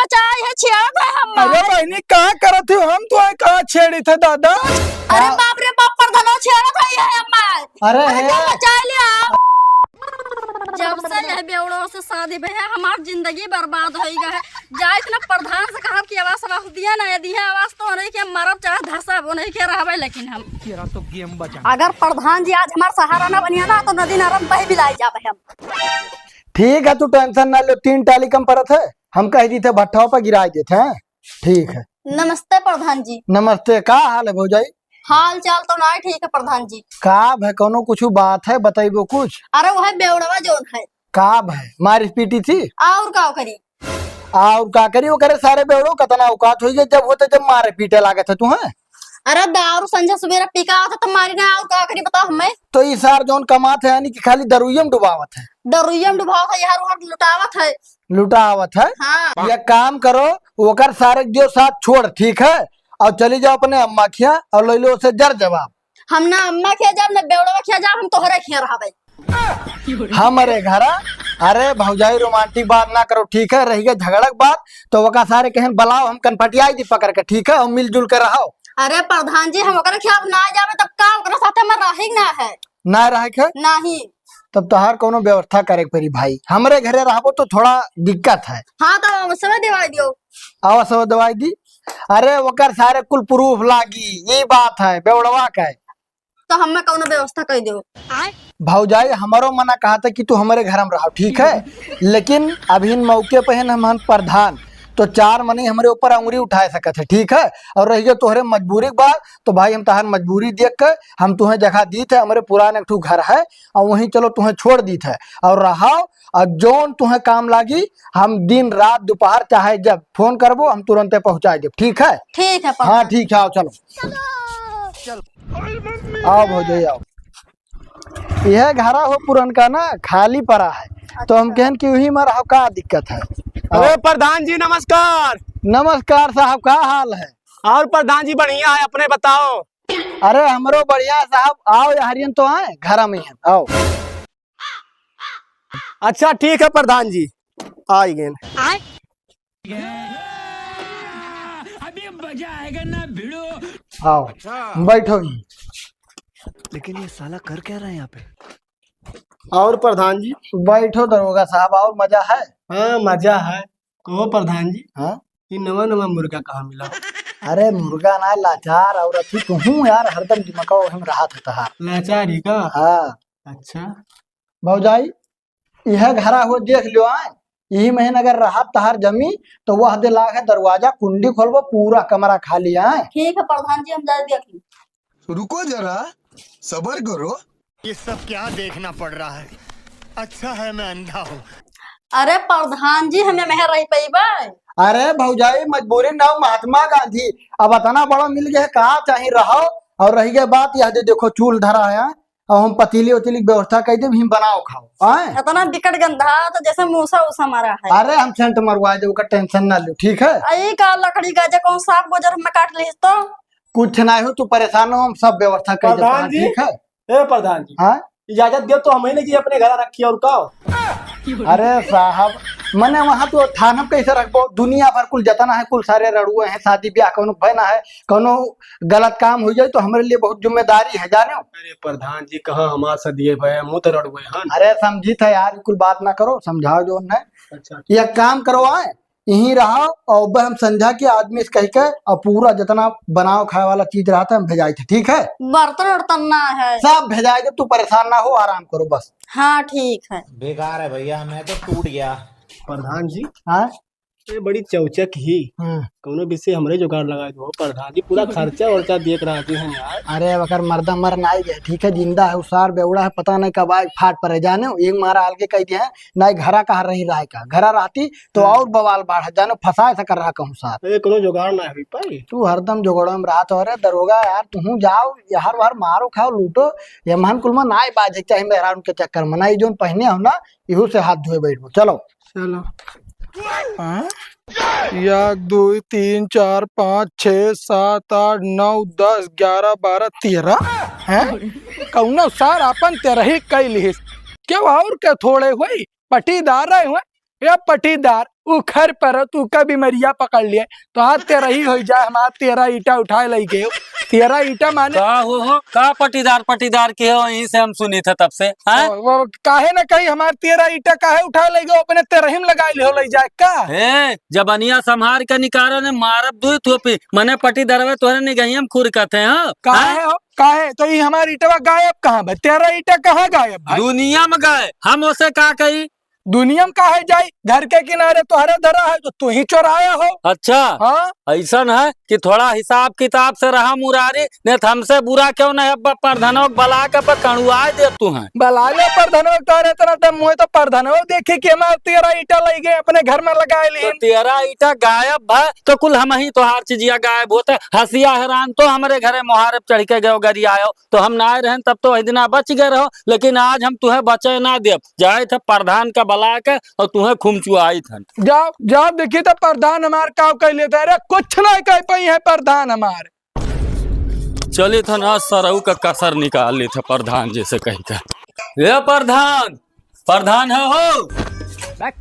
बचाई है छेड़त है हम। अरे बहनी कहाँ करत हो हम तो कहाँ छेड़ी थे दादा। अरे बाप रे बाप प्रधानो छेड़त है हम। अरे बचा लिया। जब से यह बेवड़ों से शादी भई है हमारी जिंदगी बर्बाद हो गई है। जाए ना प्रधान से कहा कि आवास दिया ना यदि है आवास तो नहीं कि मरब चाहे धसा वो नहीं के रहबे। लेकिन हम तेरा तो गेम बचा। अगर प्रधान जी आज हमारा सहारा ना बनिया ना तो नदी नरम बह बिलाई जाबे हम। ठीक है तू टेंशन ना लो, 3 टाली कम परत है हम कह दी थे भट्ठाओं पर गिरा देते हैं। ठीक है। नमस्ते प्रधान जी। नमस्ते, का हाल है भौजाई? हाल चाल तो ना ठीक है प्रधान जी। का है कोनो कुछ बात है बताइबो कुछ। अरे वह बेवड़वा जोन है का है मारी पीटी थी और का करी और का करी वो करे सारे बेवड़ो कतना औकात हुई जब होते जब मारे पीटे लागे थे तू है। अरे दारू संझा सवेरा पीका था तो मारी ना और का करी बताओ हमें। तो इस सार जोन कमात है यानी कि खाली दरुइयम डुबावत है। दरुइयम डुबाव है यार वहां लुटावत है। लुटावत है। हाँ। ये काम करो ओकर सारे जो साथ छोड़ ठीक है और चली जाओ अपने अम्मा खिया और ले लो उसे जर जवाब। हम ना अम्मा खिया जाब ना बेवड़वा खिया जाब हम तोहरे खिया रहबे। हमारे घरा अरे भौजाई रोमांटिक बात ना करो ठीक है। रही गई झगड़क बात तो वका सारे कहन बुलाओ हम कनपटियाई दी पकड़ के ठीक है और मिलजुल कर रहो। अरे प्रधान जी हम ओकरे खिया ना जाबे तब का ओकरे साथे में रही ना है ना रहे के नहीं। तब तोहार कोनो व्यवस्था करे पड़ी भाई। हमरे घरे रहबो तो थोड़ा दिक्कत है। हाँ तो समय दिवाई दियो। आवा सब दवाई दी। अरे वकर सारे कुल प्रूफ लागी ये बात है बेवड़वा का है। तो हमें कौनो व्यवस्था कर दो। भौजाई हमारो मना कहा था कि तू हमारे घर में रहो ठीक है लेकिन अभी मौके पे है हम प्रधान तो 4 मनी हमारे ऊपर अंगुरी उठा सकते है ठीक है। और रही तोहरे मजबूरी के बाद तो भाई हम तहार मजबूरी देख के हम तुम्हें जगह दी थे हमारे पुराने एक घर है और वहीं चलो तुम्हें छोड़ दी थे और रहो और जोन तुम्हें काम लागी हम दिन रात दोपहर चाहे जब फोन करबो हम तुरंत पहुंचा दे ठीक है। ठीक है हाँ ठीक है आओ चलो आओ भौजाई आओ। यह घरा हो पुरनका ना खाली पड़ा है तो हम कहन कि वही में रहो का दिक्कत है। अरे प्रधान जी नमस्कार। नमस्कार साहब का हाल है? और प्रधान जी बढ़िया है अपने बताओ। अरे हमरो बढ़िया साहब आओ हरियन तो आए घर में है आओ। अच्छा ठीक है प्रधान जी आई गए। अभी मजा आएगा ना भिड़ो। आओ बैठो। लेकिन ये साला कर क्या रहा है यहाँ पे? और प्रधान जी बैठो दरोगा साहब और मजा है? हाँ मजा है। कहो प्रधान जी हाँ ये नवा नवा मुर्गा कहाँ मिला? अरे मुर्गा ना लाचार और अथी कहूँ यार हरदम दिमका हम रहा था तहार। लाचारी का? हाँ अच्छा भौजाई यह घरा हो देख लो आए यही महीने अगर रहा तहार जमी तो वह दे लाख है दरवाजा कुंडी खोलबो पूरा कमरा खाली आए। ठीक है प्रधान जी हम जा देख। रुको जरा सबर करो। ये सब क्या देखना पड़ रहा है? अच्छा है मैं अंधा हूँ। अरे प्रधान जी हमें मेहर रही पैबे। अरे भौजाई मजबूरी ना महात्मा गांधी अब इतना बड़ा मिल गया कहा चाहे रहो और रही गई बात यह देखो चूल धरा है और हम पतीली उतीली की व्यवस्था कर दे बनाओ खाओ आए। इतना बिकट गंधा तो जैसे मूसा उसा मारा है। अरे हम सेंट मरवा दे टेंशन ना लो ठीक है। आई का लकड़ी गाजे कौन साफ गोजर में काट ली तो कुछ ना हो तू परेशान हो हम सब व्यवस्था कर देते हैं ठीक है। ए प्रधान जी हाँ इजाजत दे तो हमें नहीं अपने घर रखी और का। अरे साहब मने वहाँ तो थाना कैसे रखबो दुनिया भर कुल जतना है कुल सारे रड़ुए हैं शादी ब्याह कोनो भयना है कोनो गलत काम हो जाए तो हमारे लिए बहुत जिम्मेदारी है जाने। अरे प्रधान जी कहाँ हमारे साथ दिए भाई मुँह तो रड़ुए हैं। अरे समझी था यार कुल बात ना करो समझाओ जो है। अच्छा ये काम करो आए यहीं रहो और अब हम समझा के आदमी से कह के और पूरा जितना बनाओ खाए वाला चीज रहा था हम भेजाई थे ठीक है। बर्तन वर्तन ना है सब भेजाए दे तू परेशान ना हो आराम करो बस। हाँ ठीक है। बेकार है भैया मैं तो टूट गया। प्रधान जी हाँ ये बड़ी चौचक ही कोनो विषय हमरे जुगाड़ लगा दो प्रधान जी पूरा खर्चा वर्चा देख रहे हैं यार। अरे अगर मर्दा मर ना गया ठीक है जिंदा है उसार बेवड़ा है पता नहीं कब आए फाट पर जाने एक मारा आलके कह दिया है ना घरा कहा रही रहा का घरा रहती तो और बवाल बाढ़ जाने फंसा ऐसा कर रहा कहूँ साथ। कोनो जुगाड़ ना है पाई तू हरदम जुगाड़ो में रहा तो अरे दरोगा यार तू जाओ यार बार मारो खाओ लूटो ये मान कुल में ना बाजे चाहे मेहरा उनके चक्कर में ना जो पहने हो ना इहू से हाथ धोए बैठो चलो चलो। 1 2 3 4 5 6 7 8 9 10 11 12 13 है कौनो सार अपन 13 ही कैल क्यों और क्या थोड़े हुई पटीदार रहे हुए या पटीदार उखर पर तू का बीमारिया पकड़ लिए तो आज तेरा ही हो जाए हमारा 13 ईटा उठाए लई गए 13 ईटा माने का हो का पटीदार के हो यहीं से हम सुनी थे तब से हैं? वो काहे ना कहीं हमारे 13 ईटा काहे उठा ले गए अपने तेरहिम लगा ले हो लई जाए का ए जबनिया संहार के निकारो ने मारब दुई थोपी मने पटीदारवे तोहरे निगही हम खुर कथे हां काहे हो काहे तो ये हमारी ईटवा गायब कहाँ भाई 13 ईटा कहाँ गायब भाई दुनिया में गए हम उसे का कही दुनिया में काहे जाई घर के किनारे तोहरे धरा है तो तू ही चोराया हो अच्छा हाँ ऐसा है कि थोड़ा हिसाब किताब से रहा मुरारी नहीं तो हमसे बुरा क्यों नहीं अब प्रधानों बला के कड़ुआ दे तू है बला ले प्रधानों तोहरे तरह तो मुझे तो प्रधानों देखे कि हमारे 13 ईटा लग गए अपने घर में लगाए लिए तो 13 ईटा गायब है तो कुल हम ही तोहार चीजिया गायब होते हंसिया हैरान तो हमारे घरे मुहारब चढ़ के गयो गरी आयो तो हम ना रहे तब तो दिना बच गए रहो लेकिन आज हम तुम्हें बचे ना दे जाए थे प्रधान का बला के और तुम्हें खुमचुआई था जाओ जाओ देखिए तो प्रधान हमारे का कह लेते अरे कुछ नहीं कह पाई है प्रधान हमारे चले था ना सरऊ का कसर निकाल ले थे प्रधान जैसे कही कर ये प्रधान है हो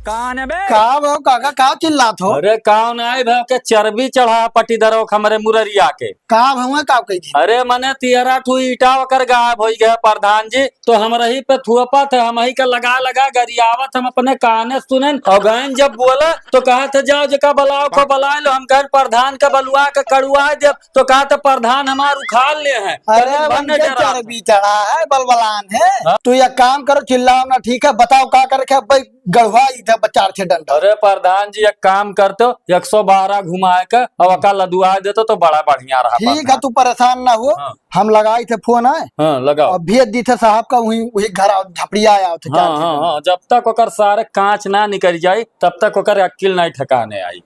कान है बे का भाव काका का चिल्लात हो अरे कौन आए भाव के चर्बी चढ़ा पटीदारों हमारे मुररिया के का भाव का कही थी अरे मने 13 ठू ईटा वकर गायब हो गया प्रधान जी तो हम रही पे थुपा थे हम ही का लगा गरियावत हम अपने काने सुने और गहन जब बोला तो कहा थे जाओ जका बलाओ को बुला लो हम कह प्रधान का बलुआ के कड़ुआ दे तो कहा था प्रधान हमार उखाड़ ले हैं अरे उनके चर्बी चढ़ा है बलबलान है तू ये काम करो चिल्लाओ ना ठीक है बताओ का करके भाई गढ़वा इधर बचार छे डंडा अरे प्रधान जी एक काम करते हो 112 घुमाए के और अका लदुआ देते तो बड़ा बढ़िया रहा ठीक है तू परेशान ना हो हाँ। हम लगाई थे फोन है हाँ लगाओ और भेज दी थे साहब का वही घर झपड़िया आया थे हाँ हाँ हाँ जब तक ओकर सारे कांच ना निकल जाये तब तक ओकर अक्ल नहीं ठिकाने आई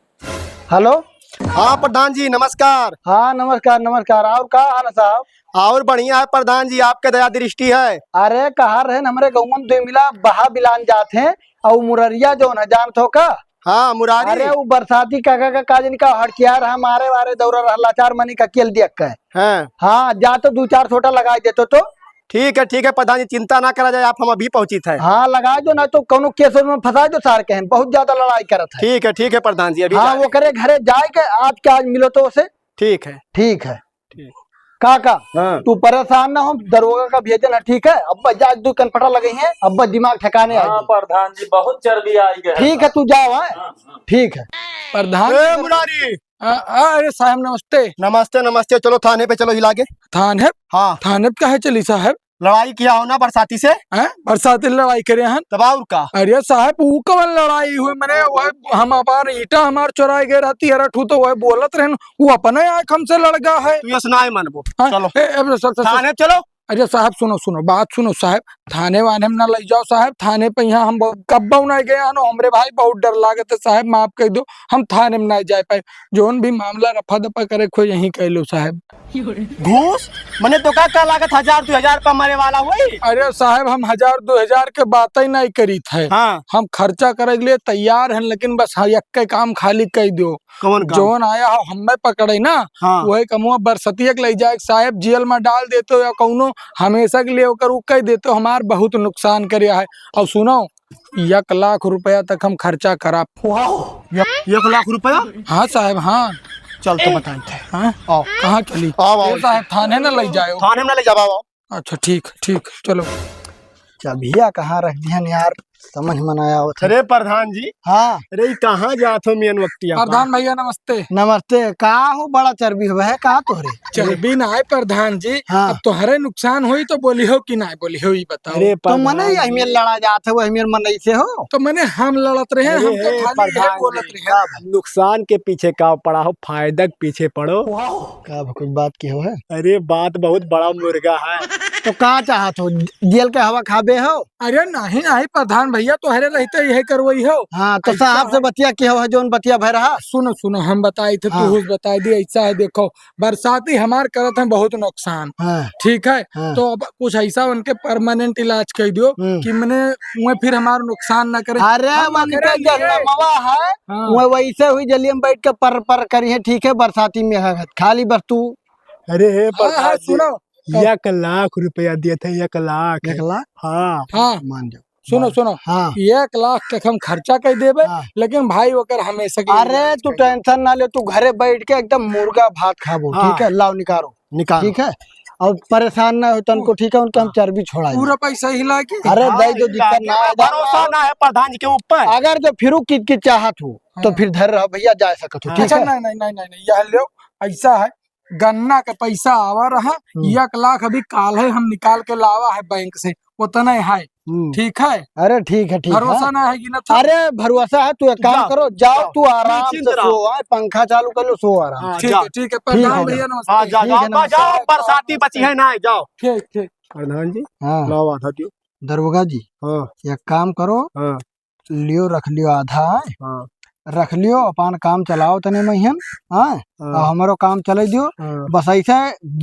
हेलो हाँ प्रधान जी नमस्कार। हाँ नमस्कार नमस्कार और का हाल है साहब और बढ़िया है प्रधान जी आपके दया दृष्टि है। अरे कहा रहे हमारे गाँव में दो मिला बहा बिलान जाते हैं और मुररिया जो न जान थो का हाँ मुरारी अरे वो बरसाती काका का काज निका हटकियार है मारे वारे दौरा रहला 4 मनी का केल दिया का हाँ हाँ जा तो 2-4 छोटा लगा देते तो ठीक है प्रधान जी चिंता ना करा जाए आप हम अभी पहुंची थे। हाँ लगा जो ना तो कोनो केस में फंसा जो सार के बहुत ज्यादा लड़ाई करत है ठीक है प्रधान जी अभी हाँ वो करे घरे जाए के आज के आज मिलो तो उसे ठीक है काका तू परेशान ना हो दरोगा का भेजन है ठीक है अब जा 2 कनपटा लगे हैं अब दिमाग ठिकाने आ हाँ प्रधान जी बहुत चर्बी आई गई ठीक है तू जाओ है ठीक है प्रधान मुरारी अरे साहब नमस्ते नमस्ते चलो थाने पे चलो हिला के थाने हाँ थाने पे कहे चली साहब लड़ाई किया हो ना बरसाती से बरसाती लड़ाई करे हैं दबाव का अरे साहब वो कवन लड़ाई हुई मैंने वह हम अपार ईटा हमार चुराई गए रहती है ठू तो वह बोलत रहे वो अपने आंख हमसे लड़ गया है तू ये सुनाए मन वो चलो थाने चलो अरे साहब सुनो बात सुनो साहब थाने वाने में ना ले जाओ साहब थाने पे यहाँ हम कब नहीं गए हैं हमरे भाई बहुत डर लागे थे साहब माफ कह दो हम थाने में ना जा पाए जोन भी मामला रफा दफा करे खो यही कह लो साहब घूस मैंने तो क्या लागत 1000-2000 का मरे वाला हुई। अरे साहब हम 1000-2000 के बात ही नहीं करी थे हाँ। हम खर्चा करे के लिए तैयार हैं लेकिन बस एक काम खाली कह दो जोन आया हो हमें पकड़े ना हाँ। वही कमुआ बरसतिया के ले जाए साहब जेल में डाल देते हो या कौनो हमेशा के लिए होकर कह देते हो हमार बहुत नुकसान करे है और सुनो 1 लाख रुपया तक हम खर्चा करा 1 लाख रुपया हाँ साहब हाँ चल तो बताए हाँ कहाँ चली साहब थाने न ले जाओ थाने में ले जाओ अच्छा ठीक चलो भैया कहाँ रख दिया यार समझ में आया हो अरे प्रधान जी हाँ अरे कहाँ जाते हो मेन वक्तिया प्रधान भैया नमस्ते नमस्ते का हो बड़ा चर्बी हुआ है कहा तोहरे चर्बी ना है प्रधान जी हाँ। अब तोहरे नुकसान हुई तो बोली हो कि ना बोली हो ये बताओ अरे तो मने हमें लड़ा जाते हो हमें मन से हो तो मने हम लड़त रहे हम तो खाली यही बोलत रहे नुकसान के पीछे का पड़ा हो फायदा के पीछे पड़ो का कुछ बात की हो है अरे बात बहुत बड़ा मुर्गा है तो कहाँ चाहत हो जेल के हवा खाबे हो अरे नहीं प्रधान भैया तोहरे रहते यही करवई हो हाँ तो साहब से बतिया के हो जोन बतिया भय रहा सुनो हम बताई थे हाँ। तू बता दी ऐसा है देखो बरसाती हमार करत है बहुत नुकसान हाँ। ठीक है हाँ। तो अब कुछ ऐसा उनके परमानेंट इलाज कर दियो कि मैंने वो फिर हमारा नुकसान न करे अरे उनके जहनमवा है वो वैसे हुई जलिए में बैठ के पर करी है ठीक है बरसाती में खाली बस तू अरे सुनो 1 लाख रुपया दिए थे 1 लाख हाँ हाँ हाँ मान जाओ सुनो सुनो हाँ 1 लाख तक हम खर्चा कर देबे, हाँ। लेकिन भाई ओकर हमेशा के अरे तू टेंशन ना ले, तू घरे बैठ के एकदम मुर्गा भात खाबो, हाँ। ठीक है? लाओ निकालो, निकाल ठीक है? और परेशान ना हो तनको, ठीक है? उनका हम चर्बी छोड़ा पूरा पैसा हिला के। अरे दई दो, दिक्कत ना है। भरोसा ना है प्रधान जी के ऊपर। अगर जो फिरू की चाहत हो तो फिर धर रहो भैया, जा सकत हो, ठीक अच्छा है? नहीं नहीं नहीं नहीं नहीं, यह लो, ऐसा है गन्ना का पैसा आवा रहा 1 लाख अभी काल है हम निकाल के लावा है बैंक से, उतना है, ठीक है? अरे ठीक है, ठीक भरोसा है। ना है कि ना? अरे भरोसा है, तू एक काम जाओ, करो, जाओ जाओ, तू आराम निश्चिंत से रहो। सो, पंखा चालू कर लो, सो आराम। हाँ, ठीक जाओ। है ठीक है, ठीक प्रधान है, भैया हाँ नमस्ते। जाओ ठीक है, जाओ नमस्कार। जाओ, बरसाती बची है ना, जाओ। ठीक ठीक। प्रधान जी हाँ लाओ आधा दियो। दरोगा जी, हाँ एक काम करो, हाँ लियो रख लियो आधा, हाँ रख लियो, अपन काम चलाओ तने महियन, हाँ? और हमारो काम चले दियो, हाँ। बस ऐसे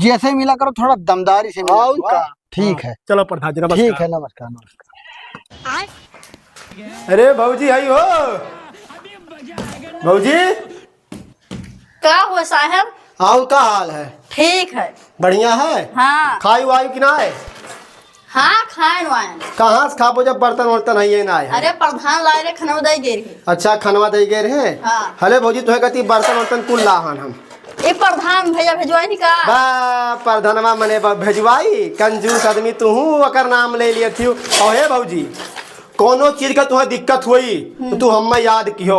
जैसे मिला करो, थोड़ा दमदारी से मिला और करो, का? हाँ? ठीक है, चलो प्रधान जी नमस्कार। ठीक है, नमस्कार नमस्कार। अरे भाऊजी आई हो, भाऊजी का हुआ साहब? आओ, का हाल है? ठीक है। बढ़िया है? हाँ खाई वाई कि ना है? हाँ खाए वाए। कहाँ से खाबो जब बर्तन वर्तन है ना है? अरे प्रधान लाए रे खनौ दई गेर के। अच्छा खनवा दे गए रहे। हाँ। हले भौजी तुहे कहती बर्तन वर्तन कुल लाहन हम। ए प्रधान भैया भेजवाई नी का? बा प्रधनवा मने भेजवाई, कंजूस आदमी तू हूँ, अकर नाम ले लिए थी। और हे भौजी कोनो चीज का तुम्हें दिक्कत हुई तो तू हमें याद कियो।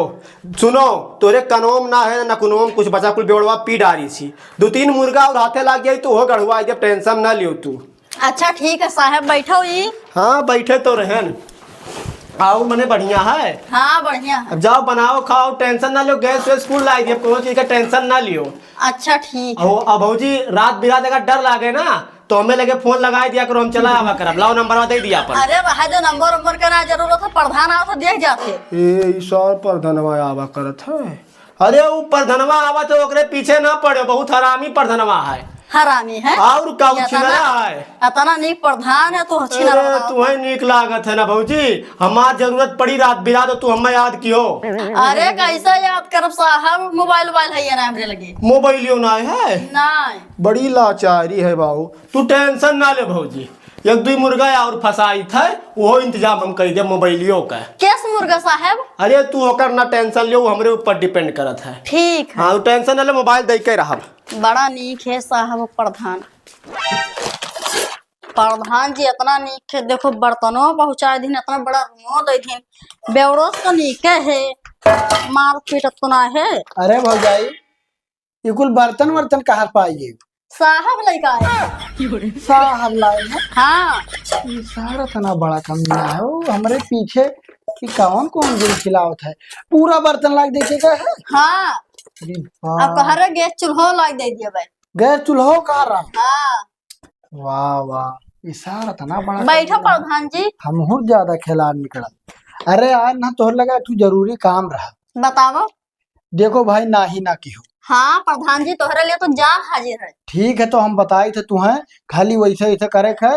सुनो तोरे कनोम ना है ना कुनोम, कुछ बचा कुल बेवड़वा पी डारी सी, 2-3 मुर्गा और हाथे लग गई तो हो गढ़वा, जब टेंशन ना लियो तू। अच्छा ठीक है साहब, बैठो ई। हाँ बैठे तो रहन। आओ मने बढ़िया है। हाँ बढ़िया है। अब जाओ बनाओ खाओ, टेंशन ना लियो, गैस वैस कुल लाई दी, अब कोनो चीज का टेंशन ना लियो। अच्छा ठीक है। अब भौजी रात बिरात अगर डर लागे ना तो हमें लगे फोन लगा दिया करो, हम चला आवा करब। लाओ नंबर दे दिया अपन। अरे भाई जो नंबर का ना जरूरत है, प्रधान आओ तो देख जाते। ए सर प्रधनवा आवा करत है। अरे वो प्रधनवा आवा तो ओकरे पीछे ना पड़े, बहुत हरामी प्रधनवा है। हरामी है और का ये छिनरा है। इतना नीक प्रधान है तो छिना अरे तुम्हें नीक लागत है ना भौजी, हमार जरूरत पड़ी रात बिरात तो तू हमें याद कियो। अरे कैसे याद करब साहब, मोबाइल है ना हमरे लगे। मोबाइलियो ना है, नहीं बड़ी लाचारी है बाबू। तू टेंशन ना ले भौजी, 1-2 मुर्गा और फसाई थे, वो इंतजाम हम कर दे मोबाइलियो का। कैस मुर्गा साहब? अरे तू होकर ना टेंशन लियो, हमरे ऊपर डिपेंड करत है। ठीक है। हाँ टेंशन ना ले, मोबाइल दे के रहा। बड़ा नीक है साहब प्रधान। प्रधान जी इतना नीक है, देखो बर्तनों पहुँचा दिन, इतना बड़ा रूमो दे दिन, बेवड़ो तो नीक है, मार पीट तो ना है। अरे भौजाई, ये कुल बर्तन वर्तन कहाँ पाइए? साहब लड़का है। साहब लाए हैं? हाँ ये सारा तना बड़ा कमीना है, वो हमारे पीछे कि कौन कौन गुल खिलावत है, पूरा बर्तन लाग देखेगा है। हाँ अरे अब वाह, कह गैस चूल्हो लाग दे दिया भाई। गैस चूल्हो कह रहा। हाँ वाह वाह, ये सारा तना बड़ा बैठो कमीना है। प्रधान जी। हम हूँ ज्यादा खिलाड़ निकला। अरे आज ना तोहर लगा तू जरूरी काम रहा। बताओ। देखो भाई, ना ही ना की हो। हाँ प्रधान जी तोहरे लिए तो जान हाजिर है। ठीक है, तो हम बताई थे तुम्हें, खाली वैसे वैसे करे है।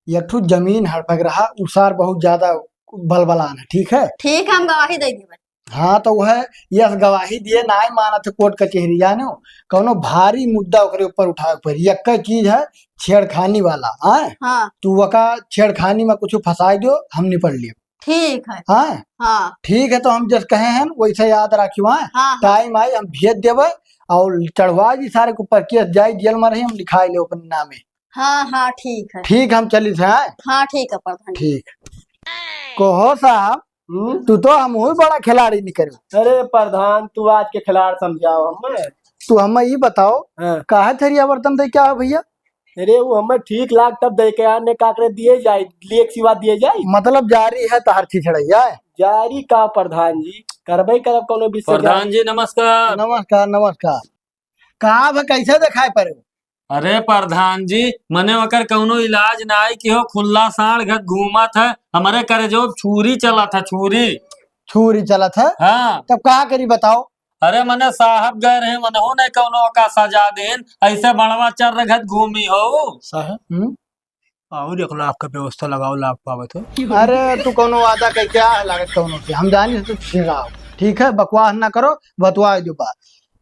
एक ठू जमीन हड़पक रहा, उसार बहुत ज्यादा बलबलान है, ठीक है? ठीक है हम गवाही दे दी। हाँ तो वह यस गवाही दिए ना ही माना थे कोर्ट कचहरी, जानो कौनो भारी मुद्दा ओकरे ऊपर उठावे पड़ी। एक चीज है छेड़खानी वाला, हाँ? हाँ तू वका छेड़खानी में कुछ फंसाई दो, हम निपट लिए। ठीक है। हाँ हाँ ठीक है, तो हम जैसे कहे हैं वैसे याद रखियो। हाँ हाँ टाइम आई हम भेज देवे और चढ़वा जी सारे के ऊपर केस जाई, जेल में रही हम लिखाई ले अपने नामे। हाँ हाँ ठीक है। ठीक, हम चली थे। हाँ हाँ ठीक है प्रधान जी। ठीक। कहो साहब, तू तो हम बड़ा खिलाड़ी निकल। अरे प्रधान तू आज के खिलाड़ समझाओ हमें। तू हमें ये बताओ, हाँ। काहे थरिया बर्तन दे क्या है भैया? अरे वो हमें ठीक लाग तब दे के आने काकरे दिए जाए, लेख सिवा दिए जाए। मतलब जारी है तहर छिछड़ैया है। जारी का प्रधान जी करबे करब कोनो विषय। प्रधान जी नमस्कार। नमस्कार नमस्कार। कहा भा कैसे दिखाई पड़े? अरे प्रधान जी मने वकर कौनो इलाज ना आई कि हो खुला साढ़ घर घूमत है, हमारे करे जो छुरी चला था, छुरी चलत है, हाँ। तब कहा करी बताओ? अरे मने साहब गए रहे, मन हो नहीं कौनो का सजा देन, ऐसे बड़वा चर रघत घूमी हो साहब। और 1 लाख का व्यवस्था लगाओ, लाभ पावे तो। अरे तू कोनो वादा कह क्या है लागत कौनो से, हम जानी से तू छिड़ाओ, ठीक है? बकवास ना करो, बतवा दो बात।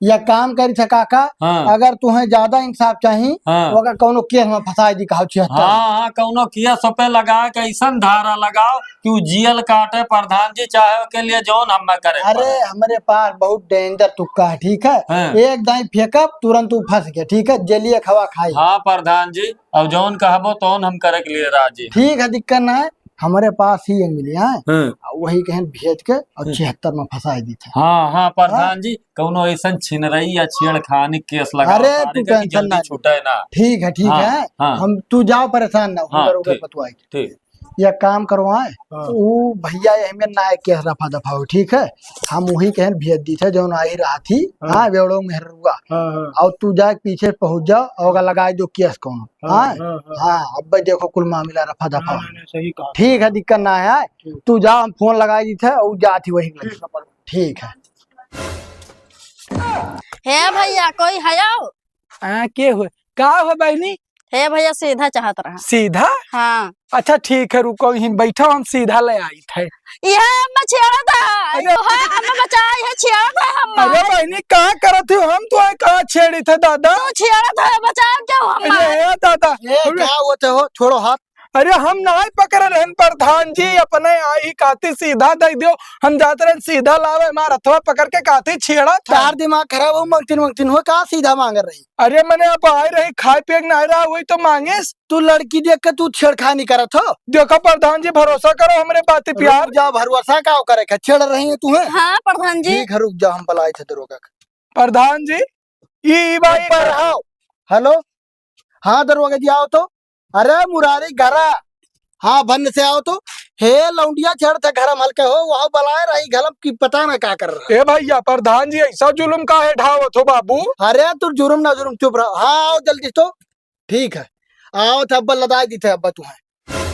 या काम करी था काका। हाँ। अगर तुम्हें ज्यादा इंसाफ चाहिए हाँ। तो अगर कोनो केस में फंसाई दी कहा 76। हाँ कौनो किया सपे लगा के ऐसन धारा लगाओ कि उ जियल काटे प्रधान जी चाहे के लिए जौन हम करे। अरे हमारे पास बहुत डेंजर तुक्का है, ठीक है। हाँ। एक दाई फेंकब तुरंत उ फंस गया, ठीक है, जलिए खवा खाई। हाँ प्रधान जी अब जौन कहबो तौन हम करे के लिए राजी। ठीक है, दिक्कत ना है, हमारे पास ही एक मिली है, हाँ। वही कहें भेज के और 76 में फंसाई दी था। हाँ हाँ प्रधान जी कौनो ऐसा छिनरई या छेड़खानी केस लगा अरे तू टेंशन ना छूटे ना। ठीक है, ठीक हाँ, है। हाँ। हम तू जाओ परेशान ना हो, हाँ, दरोगा ठीक। पतवाई ठीक या काम करवाए। वो भैया हमें ना केस रफा दफा हो, ठीक है। हम वही कहें भेज दी थे जो आई रहा थी। हाँ बेवड़ो मेहरुआ। और तू जाके पीछे पहुंच जाओ और लगाए जो केस कौन। हाँ हाँ अब देखो कुल मामला रफा दफा हो। ठीक है, दिक्कत ना है, तू जा, हम फोन लगाई दी थे और जाती वही लगी। ठीक है। हे भैया कोई हयाओ के हो का हो बहनी? हे भैया सीधा चाहत रहा। सीधा? हाँ अच्छा ठीक है, रुको यहीं बैठो, हम सीधा ले आई थे। यह अम्मा छेड़ा था। अम्मा बचाई है, छेड़ा था अम्मा। अरे बहनी कहाँ करत हो? हम तो कहाँ छेड़ी थे दादा? तू छेड़ा था, बचा क्या अम्मा? अरे दादा क्या होते हो, छोड़ो हाथ। अरे हम ना पकड़ रहे प्रधान जी, अपने आई काती सीधा दे दियो, हम जाते रहे सीधा लावे, हमारा हथवा पकड़ के काती छेड़ा था। तार दिमाग खराब हो, मंगतीन हो, कहा सीधा मांग रही। अरे मैंने अब आई रही खाए पिए नहीं रहा, वही तो मांगे। तू लड़की देख के तू छेड़खानी करत हो। देखो प्रधान जी भरोसा करो हमारे बात प्यार। जा भरोसा का करे का छेड़ रही है तुम्हें। हाँ प्रधान जी। ठीक है, रुक जा, हम बुलाए थे दरोगा का। प्रधान जी ये भाई पर आओ। हेलो, हाँ दरोगा जी आओ तो। अरे मुरारी घरा, हाँ बन से आओ तो। हे लौंडिया छेड़ थे घरम हल्के हो, वहाँ बुलाए रही घलम की पता ना क्या कर रहा। ए भैया प्रधान जी ऐसा जुलुम का है ढावत हो बाबू? अरे तू जुर्म ना जुर्म चुप रहो। हाँ आओ जल्दी तो। ठीक है आओ थे, अब्बा लदाई दी थे अब्बा तुम्हें।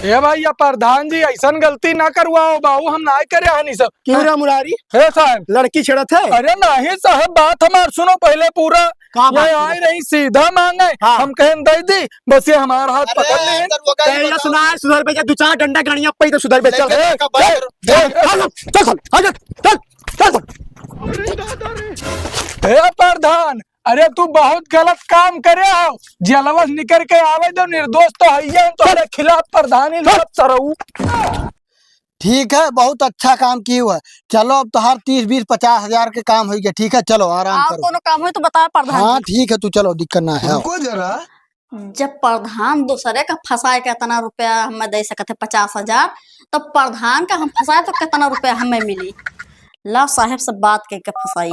ए भैया प्रधान जी ऐसा गलती ना करवाओ बाबू, हम ना करे हनी सब। क्यों रे मुरारी, हे साहब लड़की छेड़ा थे? अरे नहीं साहब, बात हमार सुनो पहले पूरा। ये आई रही सीधा मांगे, हम कहें दे दी, बस ये हमारा हाथ पकड़ ले। सुना है सुधर पे, दो चार डंडा गाड़ियां पे तो सुधर पे चल। हे प्रधान, अरे तू बहुत गलत काम करे हो, जलवस निकल के आवे दो, निर्दोष तो है तुम्हारे खिलाफ प्रधान ही सरऊ। ठीक है, बहुत अच्छा काम किया हुआ है। चलो अब तो हर 30-20-50 हजार के काम हो गया। ठीक है चलो आराम और करो। कोनो काम हो तो बता प्रधान हाँ जी। ठीक है, तू चलो, दिक्कत ना है। रुको जरा, जब प्रधान दूसरे का फंसाए के इतना रुपया हमें दे सकते 50,000, तो प्रधान का हम फंसाए तो कितना रुपया हमें मिली? ला साहब से बात करके फंसाई।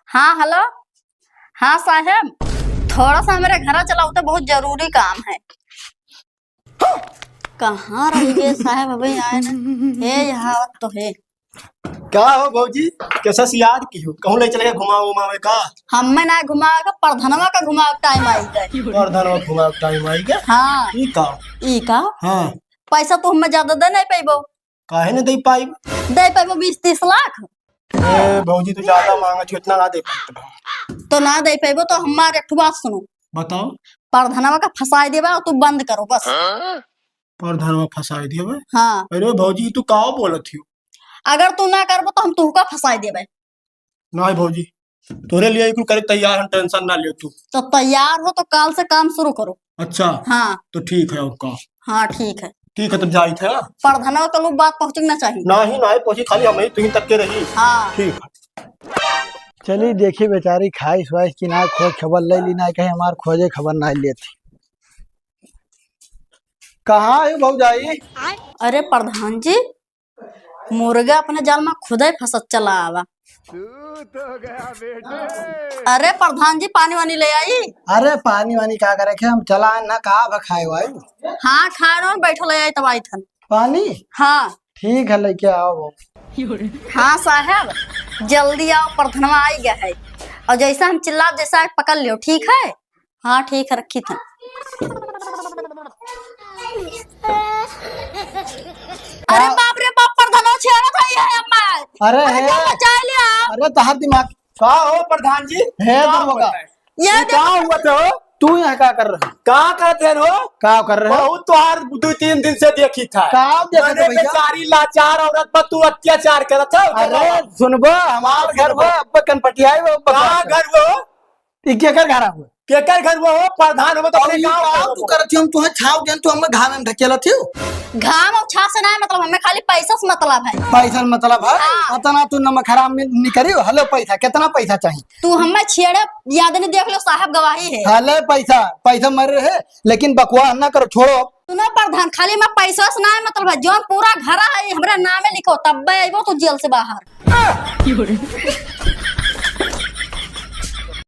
हाँ हेलो, हाँ साहब थोड़ा सा मेरे घर चलाओ तो बहुत जरूरी काम है। कहाँ रह गए साहब, अभी आए ना। हे यहाँ तो है। क्या हो भौजी, कैसा से याद की हो? कहूँ ले चलेगा घुमाओ उमावे का? हमें ना घुमाएगा, प्रधानवा का घुमाओ टाइम आई गए। प्रधानवा घुमाओ टाइम आई गया। हाँ ई का? ई का हाँ पैसा तो हमें ज्यादा दे नहीं पैबो। काहे न दे पाई? दे पैबो 20-30 लाख। ए भौजी तू ज्यादा मांगा छी, इतना ना दे पाई। तो ना दे पैबो तो हमारे एक बात सुनो, बताओ। प्रधानवा का फंसाई देवा और तू बंद करो बस। प्रधानवा फंसाई दिए बे? हाँ अरे भौजी तू का बोलत थी? अगर तू ना करबो तो हम तुहका फंसाई देवे। नहीं भौजी, तोरे लिए कुल करे तैयार, हम टेंशन ना लियो तू। तो तैयार हो तो काल से काम शुरू करो। अच्छा हाँ तो ठीक है, और का? हाँ ठीक है। ठीक है, तो जाई थे। प्रधानवा का लोग बात पहुंचना चाहिए। नहीं नहीं पहुंची, खाली हम ही तुम तक के रही। हाँ ठीक है। चलिए देखिए बेचारी खाइश वाइश की ना खोज खबर ले ली, ना कहीं हमार खोजे खबर ना लेती। कहाँ है भौजाई? अरे प्रधान जी, मुर्गा अपने जाल में खुद ही फंसत चला आवा। अरे प्रधान जी पानी वानी ले आई। अरे पानी वानी क्या करे के, हम चला ना कहा खाए भाई। हाँ खा रहा हूँ, बैठो ले आई तब आई थन। पानी? हाँ ठीक है लेके आओ वो। हाँ साहब जल्दी आओ, प्रधानवा आई गया है। और जैसा हम चिल्ला जैसा पकड़ लियो, ठीक है? हाँ ठीक है, रखी थन। अरे बाप रे बाप, प्रधानवा छेड़ा था ये अम्मा। अरे है, बचा लिया। अरे तहर दिमाग का हो प्रधान जी? है दरोगा। ये क्या हुआ तो? तू यहाँ क्या कर रहे हो? कहाँ करते हो? क्या कर रहे हो? बहुत तुहार 2-3 दिन से देखी था। का देखत मैंने भैया? बेचारी लाचार औरत पर तू अत्याचार करत है। अरे सुनबो, हमार घर वो अब कनपटियाई वो कहाँ घर वो? केकर घर हुआ? केकर घर वो हो? प्रधान हो तो अपने गाँव तू करत हो, हम तुहे छाव देन तू हमें घाम में ढकेलत हो। घाम और छाव से ना मतलब हमें खाली पैसा से मतलब है। पैसा मतलब है अतना तू नमक हराम में निकरियो। हलो पैसा कितना पैसा चाहिए? तू हमें छेड़े याद नहीं देख लो, साहब गवाही है। हले पैसा मर रहे, लेकिन बकवास ना करो, छोड़ो। सुनो प्रधान, खाली मैं पैसा से ना मतलब है, जो पूरा घर है हमरा नामे लिखो, तब आइबो तू जेल से बाहर।